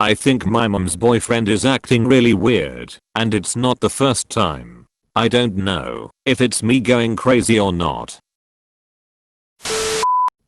I think my mom's boyfriend is acting really weird, and it's not the first time. I don't know if it's me going crazy or not.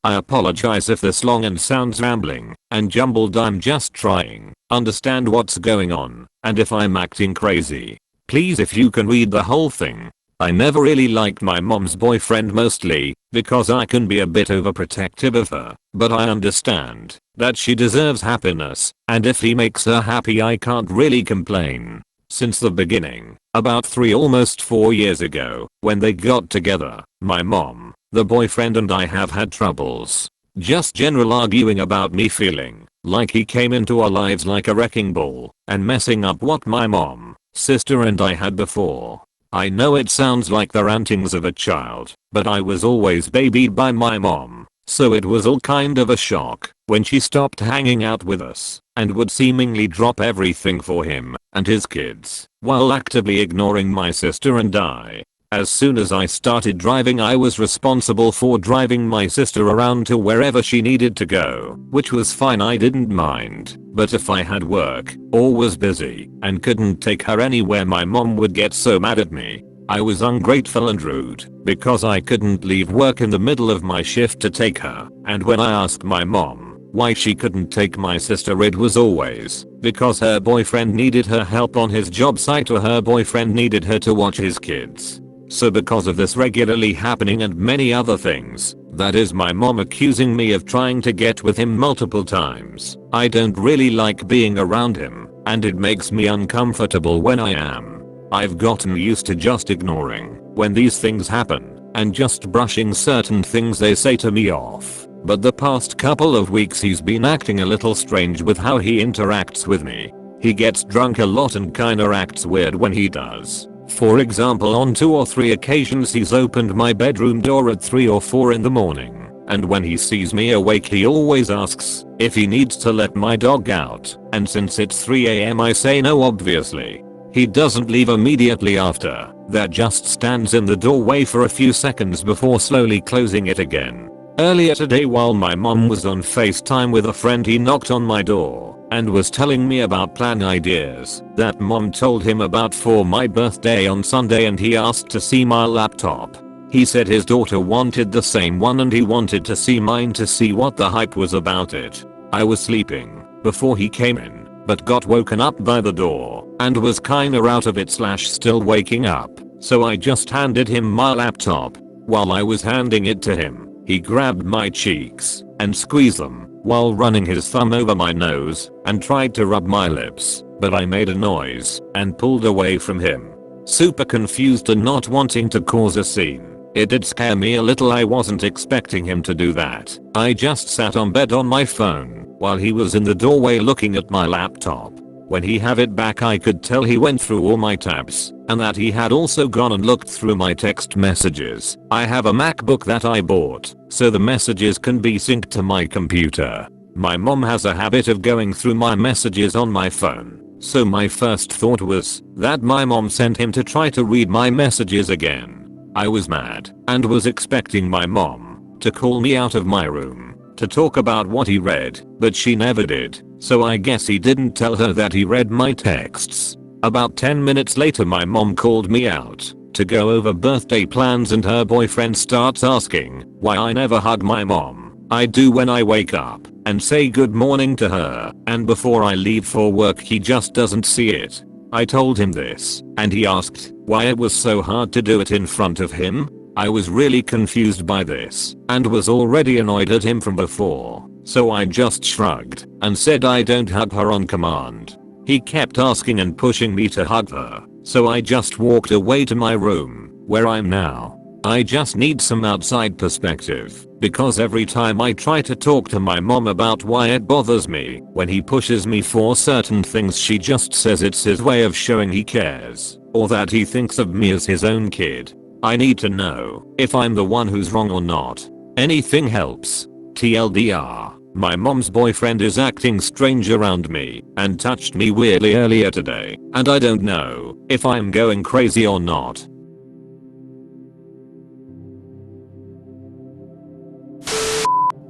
I apologize if this long and sounds rambling and jumbled. I'm just trying understand what's going on, and if I'm acting crazy, please if you can read the whole thing. I never really liked my mom's boyfriend, mostly because I can be a bit overprotective of her, but I understand that she deserves happiness, and if he makes her happy I can't really complain. Since the beginning, about almost 4 years ago, when they got together, my mom, the boyfriend and I have had troubles. Just general arguing about me feeling like he came into our lives like a wrecking ball and messing up what my mom, sister and I had before. I know it sounds like the rantings of a child, but I was always babied by my mom, so it was all kind of a shock when she stopped hanging out with us and would seemingly drop everything for him and his kids while actively ignoring my sister and I. As soon as I started driving, I was responsible for driving my sister around to wherever she needed to go, which was fine, I didn't mind. But if I had work or was busy and couldn't take her anywhere, my mom would get so mad at me. I was ungrateful and rude because I couldn't leave work in the middle of my shift to take her, and when I asked my mom why she couldn't take my sister, it was always because her boyfriend needed her help on his job site or her boyfriend needed her to watch his kids. So because of this regularly happening and many other things, that is my mom accusing me of trying to get with him multiple times, I don't really like being around him, and it makes me uncomfortable when I am. I've gotten used to just ignoring when these things happen and just brushing certain things they say to me off. But the past couple of weeks he's been acting a little strange with how he interacts with me. He gets drunk a lot and kinda acts weird when he does. For example, on 2 or 3 occasions he's opened my bedroom door at 3 or 4 in the morning, and when he sees me awake he always asks if he needs to let my dog out, and since it's 3 AM I say no, obviously. He doesn't leave immediately after that, just stands in the doorway for a few seconds before slowly closing it again. Earlier today, while my mom was on FaceTime with a friend, he knocked on my door and was telling me about plan ideas that mom told him about for my birthday on Sunday, and he asked to see my laptop. He said his daughter wanted the same one and he wanted to see mine to see what the hype was about it. I was sleeping before he came in, but got woken up by the door and was kinda out of it / still waking up, so I just handed him my laptop. While I was handing it to him, he grabbed my cheeks and squeezed them while running his thumb over my nose and tried to rub my lips, but I made a noise and pulled away from him. Super confused and not wanting to cause a scene. It did scare me a little. I wasn't expecting him to do that. I just sat on bed on my phone while he was in the doorway looking at my laptop. When he had it back, I could tell he went through all my tabs and that he had also gone and looked through my text messages. I have a MacBook that I bought, so the messages can be synced to my computer. My mom has a habit of going through my messages on my phone, so my first thought was that my mom sent him to try to read my messages again. I was mad and was expecting my mom to call me out of my room to talk about what he read, but she never did, so I guess he didn't tell her that he read my texts. About 10 minutes later, my mom called me out to go over birthday plans, and her boyfriend starts asking why I never hug my mom. I do when I wake up and say good morning to her, and before I leave for work he just doesn't see it. I told him this, and he asked why it was so hard to do it in front of him. I was really confused by this and was already annoyed at him from before, so I just shrugged and said I don't hug her on command. He kept asking and pushing me to hug her, so I just walked away to my room, where I'm now. I just need some outside perspective, because every time I try to talk to my mom about why it bothers me when he pushes me for certain things, she just says it's his way of showing he cares, or that he thinks of me as his own kid. I need to know if I'm the one who's wrong or not. Anything helps. TLDR, my mom's boyfriend is acting strange around me and touched me weirdly earlier today, and I don't know if I'm going crazy or not.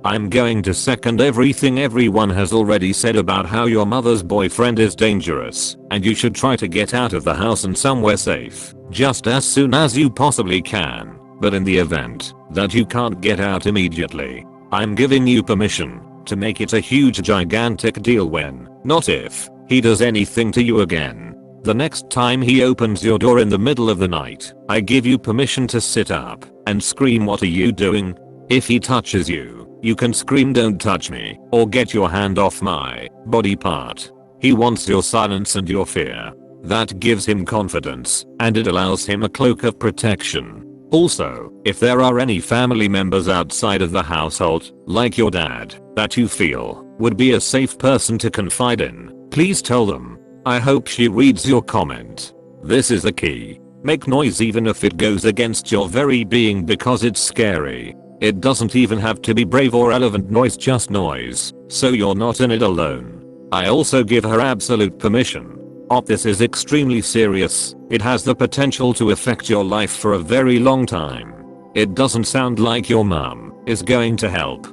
I'm going to second everything everyone has already said about how your mother's boyfriend is dangerous and you should try to get out of the house and somewhere safe just as soon as you possibly can. But in the event that you can't get out immediately, I'm giving you permission to make it a huge gigantic deal when, not if, he does anything to you again. The next time he opens your door in the middle of the night, I give you permission to sit up and scream, "What are you doing?" If he touches you, you can scream, "Don't touch me," or "Get your hand off my body part." He wants your silence and your fear. That gives him confidence and it allows him a cloak of protection. Also, if there are any family members outside of the household, like your dad, that you feel would be a safe person to confide in, please tell them. I hope she reads your comment. This is the key. Make noise even if it goes against your very being because it's scary. It doesn't even have to be brave or relevant noise, just noise, so you're not in it alone. I also give her absolute permission. This is extremely serious. It has the potential to affect your life for a very long time. It doesn't sound like your mom is going to help.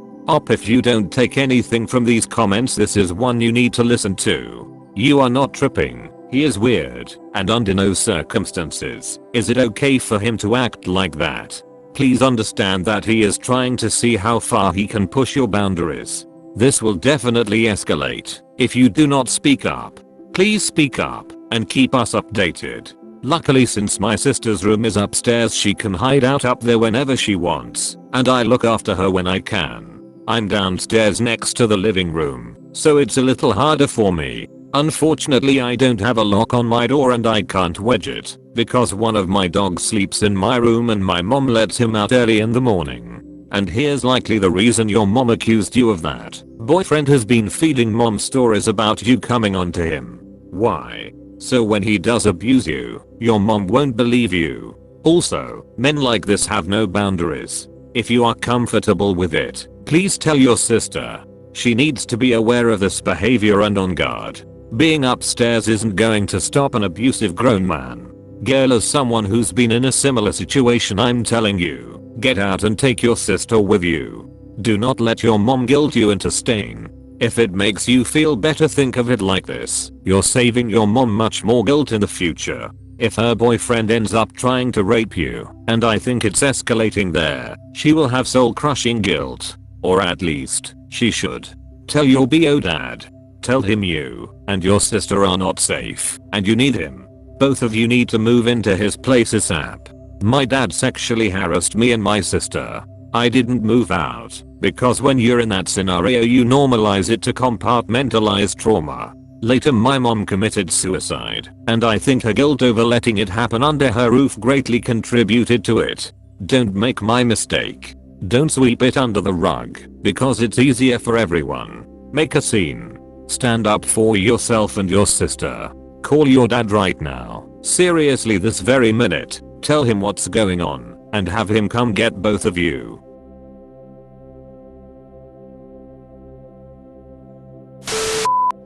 If you don't take anything from these comments, this is one you need to listen to. You are not tripping. He is weird, and under no circumstances is it okay for him to act like that. Please understand that he is trying to see how far he can push your boundaries. This will definitely escalate if you do not speak up. Please speak up and keep us updated. Luckily, since my sister's room is upstairs, she can hide out up there whenever she wants, and I look after her when I can. I'm downstairs next to the living room, so it's a little harder for me. Unfortunately, I don't have a lock on my door and I can't wedge it because one of my dogs sleeps in my room and my mom lets him out early in the morning. And here's likely the reason your mom accused you of that. Boyfriend has been feeding mom stories about you coming onto him. Why? So when he does abuse you, your mom won't believe you. Also, men like this have no boundaries. If you are comfortable with it, please tell your sister. She needs to be aware of this behavior and on guard. Being upstairs isn't going to stop an abusive grown man. Girl, as someone who's been in a similar situation, I'm telling you, get out and take your sister with you. Do not let your mom guilt you into staying. If it makes you feel better, think of it like this. You're saving your mom much more guilt in the future. If her boyfriend ends up trying to rape you, and I think it's escalating there, she will have soul-crushing guilt. Or at least, she should. Tell your BO dad. Tell him you and your sister are not safe and you need him. Both of you need to move into his place ASAP. My dad sexually harassed me and my sister. I didn't move out because when you're in that scenario you normalize it to compartmentalize trauma. Later my mom committed suicide and I think her guilt over letting it happen under her roof greatly contributed to it. Don't make my mistake. Don't sweep it under the rug because it's easier for everyone. Make a scene. Stand up for yourself and your sister. Call your dad right now. Seriously, this very minute. Tell him what's going on and have him come get both of you.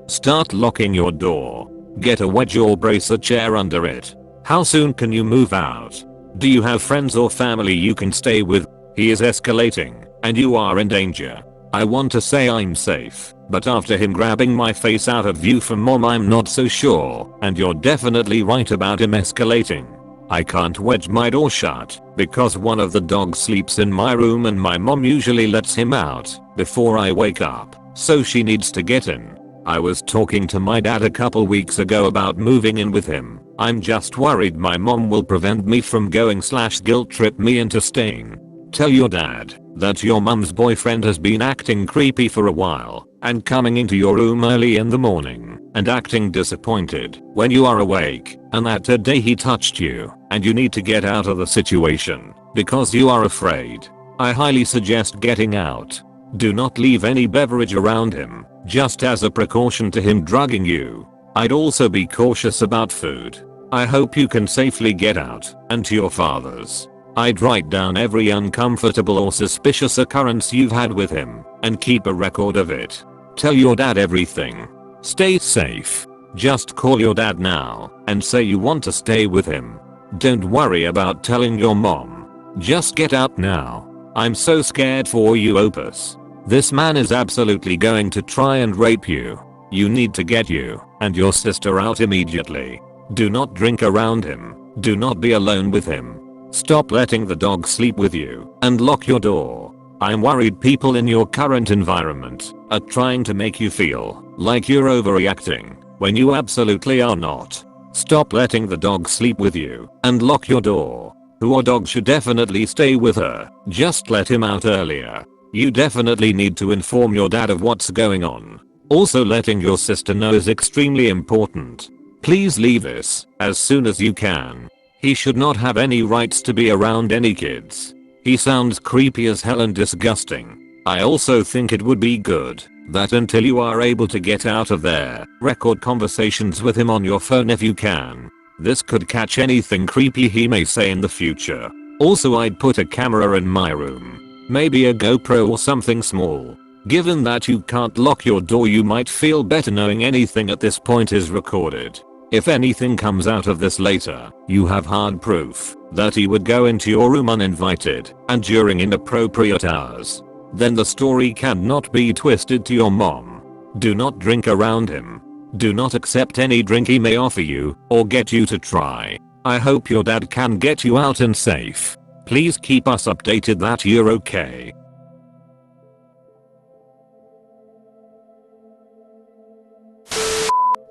Start locking your door. Get a wedge or brace a chair under it. How soon can you move out? Do you have friends or family you can stay with? He is escalating and you are in danger. I want to say I'm safe, but after him grabbing my face out of view from mom, I'm not so sure, and you're definitely right about him escalating. I can't wedge my door shut because one of the dogs sleeps in my room and my mom usually lets him out before I wake up, so she needs to get in. I was talking to my dad a couple weeks ago about moving in with him. I'm just worried my mom will prevent me from going / guilt trip me into staying. Tell your dad that your mom's boyfriend has been acting creepy for a while and coming into your room early in the morning and acting disappointed when you are awake, and that today he touched you and you need to get out of the situation because you are afraid. I highly suggest getting out. Do not leave any beverage around him, just as a precaution to him drugging you. I'd also be cautious about food. I hope you can safely get out and to your father's. I'd write down every uncomfortable or suspicious occurrence you've had with him and keep a record of it. Tell your dad everything. Stay safe. Just call your dad now and say you want to stay with him. Don't worry about telling your mom. Just get out now. I'm so scared for you, Opus. This man is absolutely going to try and rape you. You need to get you and your sister out immediately. Do not drink around him. Do not be alone with him. Stop letting the dog sleep with you and lock your door. I'm worried people in your current environment are trying to make you feel like you're overreacting when you absolutely are not. Stop letting the dog sleep with you and lock your door. Your dog should definitely stay with her. Just let him out earlier. You definitely need to inform your dad of what's going on. Also, letting your sister know is extremely important. Please leave this as soon as you can. He should not have any rights to be around any kids. He sounds creepy as hell and disgusting. I also think it would be good that until you are able to get out of there, record conversations with him on your phone if you can. This could catch anything creepy he may say in the future. Also, I'd put a camera in my room. Maybe a GoPro or something small. Given that you can't lock your door, you might feel better knowing anything at this point is recorded. If anything comes out of this later, you have hard proof that he would go into your room uninvited and during inappropriate hours. Then the story cannot be twisted to your mom. Do not drink around him. Do not accept any drink he may offer you or get you to try. I hope your dad can get you out and safe. Please keep us updated that you're okay.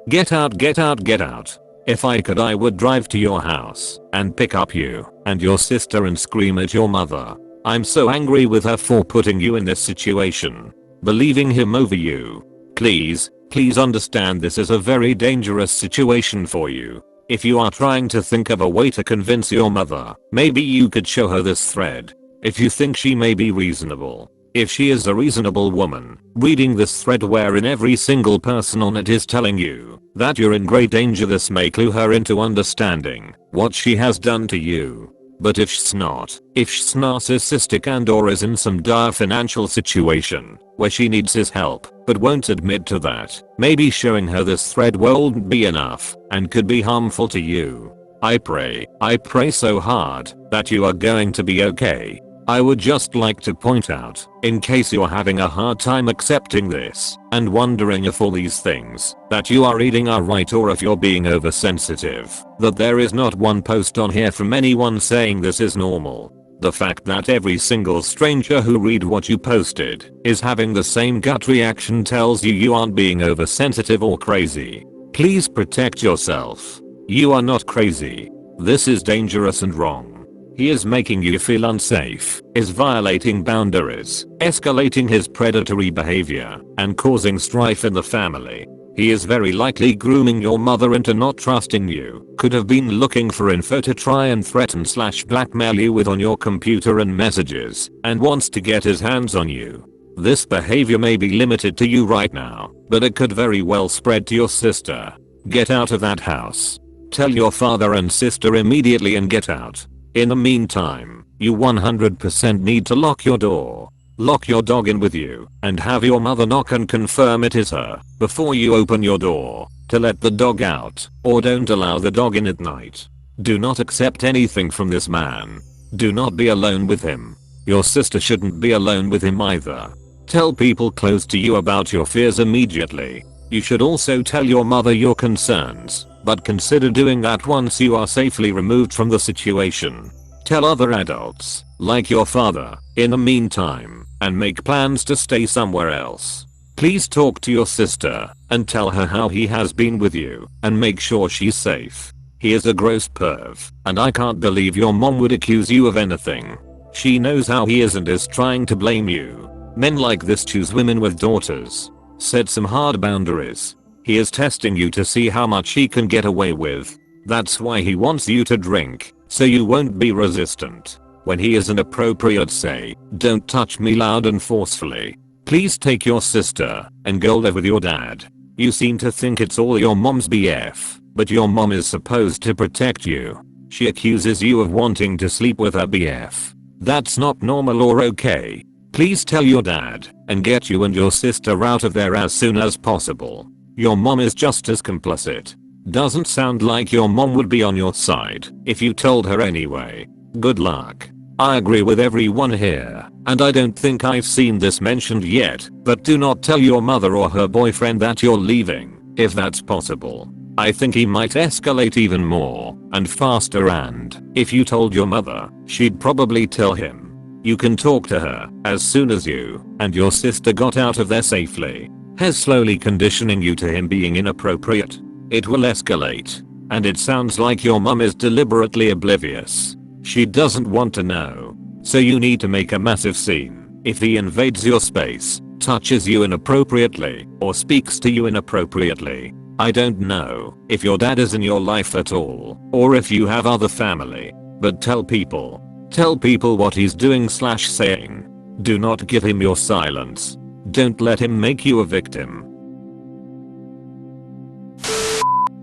Get out, get out, get out. If I could, I would drive to your house and pick up you and your sister and scream at your mother. I'm so angry with her for putting you in this situation. Believing him over you. Please understand this is a very dangerous situation for you. If you are trying to think of a way to convince your mother, maybe you could show her this thread. If you think she may be reasonable. If she is a reasonable woman, reading this thread wherein every single person on it is telling you that you're in great danger, this may clue her into understanding what she has done to you. But if she's not, if she's narcissistic and or is in some dire financial situation where she needs his help but won't admit to that, maybe showing her this thread won't be enough and could be harmful to you. I pray so hard that you are going to be okay. I would just like to point out, in case you're having a hard time accepting this and wondering if all these things that you are reading are right or if you're being oversensitive, that there is not one post on here from anyone saying this is normal. The fact that every single stranger who read what you posted is having the same gut reaction tells you aren't being oversensitive or crazy. Please protect yourself. You are not crazy. This is dangerous and wrong. He is making you feel unsafe, is violating boundaries, escalating his predatory behavior, and causing strife in the family. He is very likely grooming your mother into not trusting you, could have been looking for info to try and threaten / blackmail you with on your computer and messages, and wants to get his hands on you. This behavior may be limited to you right now, but it could very well spread to your sister. Get out of that house. Tell your father and sister immediately and get out. In the meantime, you 100% need to lock your door. Lock your dog in with you and have your mother knock and confirm it is her before you open your door to let the dog out, or don't allow the dog in at night. Do not accept anything from this man. Do not be alone with him. Your sister shouldn't be alone with him either. Tell people close to you about your fears immediately. You should also tell your mother your concerns, but consider doing that once you are safely removed from the situation. Tell other adults, like your father, in the meantime, and make plans to stay somewhere else. Please talk to your sister and tell her how he has been with you and make sure she's safe. He is a gross perv, and I can't believe your mom would accuse you of anything. She knows how he is and is trying to blame you. Men like this choose women with daughters. Set some hard boundaries. He is testing you to see how much he can get away with. That's why he wants you to drink, so you won't be resistant. When he is inappropriate, say, "Don't touch me" loud and forcefully. Please take your sister and go live with your dad. You seem to think it's all your mom's BF, but your mom is supposed to protect you. She accuses you of wanting to sleep with her BF. That's not normal or okay. Please tell your dad and get you and your sister out of there as soon as possible. Your mom is just as complicit. Doesn't sound like your mom would be on your side if you told her anyway. Good luck. I agree with everyone here, and I don't think I've seen this mentioned yet, but do not tell your mother or her boyfriend that you're leaving, if that's possible. I think he might escalate even more and faster, and if you told your mother, she'd probably tell him. You can talk to her as soon as you and your sister got out of there safely. He's slowly conditioning you to him being inappropriate. It will escalate, and it sounds like your mum is deliberately oblivious. She doesn't want to know. So you need to make a massive scene. If he invades your space, touches you inappropriately, or speaks to you inappropriately. I don't know if your dad is in your life at all, or if you have other family, but tell people. Tell people what he's doing/saying. Do not give him your silence. Don't let him make you a victim.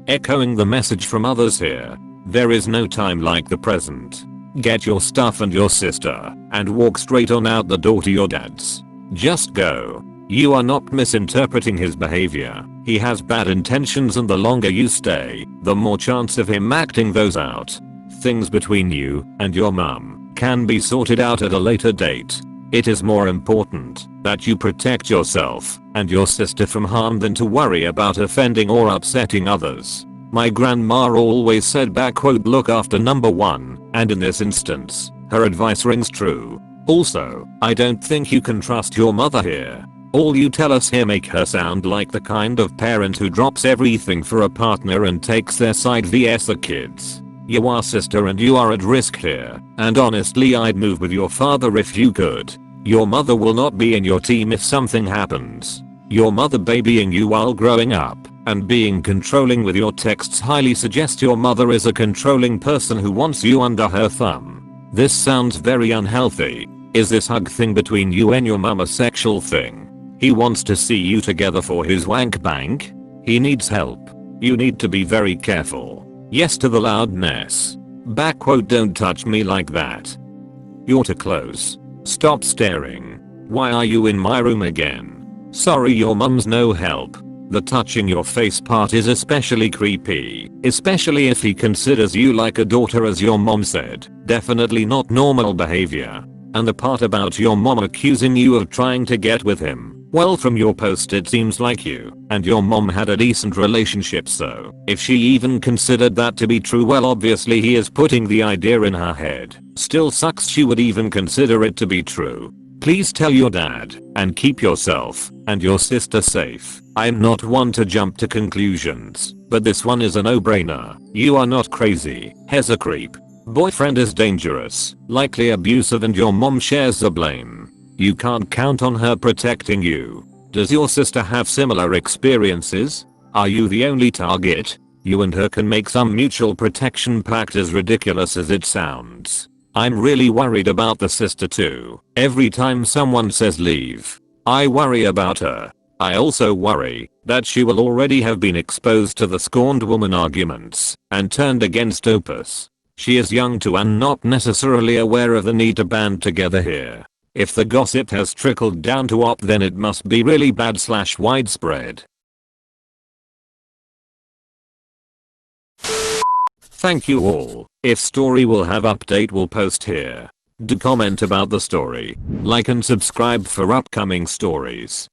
Echoing the message from others here. There is no time like the present. Get your stuff and your sister, and walk straight on out the door to your dad's. Just go. You are not misinterpreting his behavior. He has bad intentions, and the longer you stay, the more chance of him acting those out. Things between you and your mum can be sorted out at a later date. It is more important that you protect yourself and your sister from harm than to worry about offending or upsetting others. My grandma always said look after number one, and in this instance, her advice rings true. Also, I don't think you can trust your mother here. All you tell us here make her sound like the kind of parent who drops everything for a partner and takes their side vs the kids. You are sister and you are at risk here, and honestly I'd move with your father if you could. Your mother will not be in your team if something happens. Your mother babying you while growing up and being controlling with your texts highly suggest your mother is a controlling person who wants you under her thumb. This sounds very unhealthy. Is this hug thing between you and your mum a sexual thing? He wants to see you together for his wank bank? He needs help. You need to be very careful. Yes to the loudness. Don't touch me like that. You're too close. Stop staring. Why are you in my room again? Sorry, your mum's no help. The touching your face part is especially creepy, especially if he considers you like a daughter as your mom said. Definitely not normal behavior. And the part about your mom accusing you of trying to get with him. Well, from your post it seems like you and your mom had a decent relationship, so if she even considered that to be true, well obviously he is putting the idea in her head. Still sucks she would even consider it to be true. Please tell your dad and keep yourself and your sister safe. I'm not one to jump to conclusions, but this one is a no-brainer. You are not crazy. He's a creep. Boyfriend is dangerous, likely abusive, and your mom shares the blame. You can't count on her protecting you. Does your sister have similar experiences? Are you the only target? You and her can make some mutual protection pact, as ridiculous as it sounds. I'm really worried about the sister too. Every time someone says leave, I worry about her. I also worry that she will already have been exposed to the scorned woman arguments and turned against Opus. She is young too and not necessarily aware of the need to band together here. If the gossip has trickled down to Op, then it must be really bad/widespread. Thank you all. If story will have update, will post here. Do comment about the story. Like and subscribe for upcoming stories.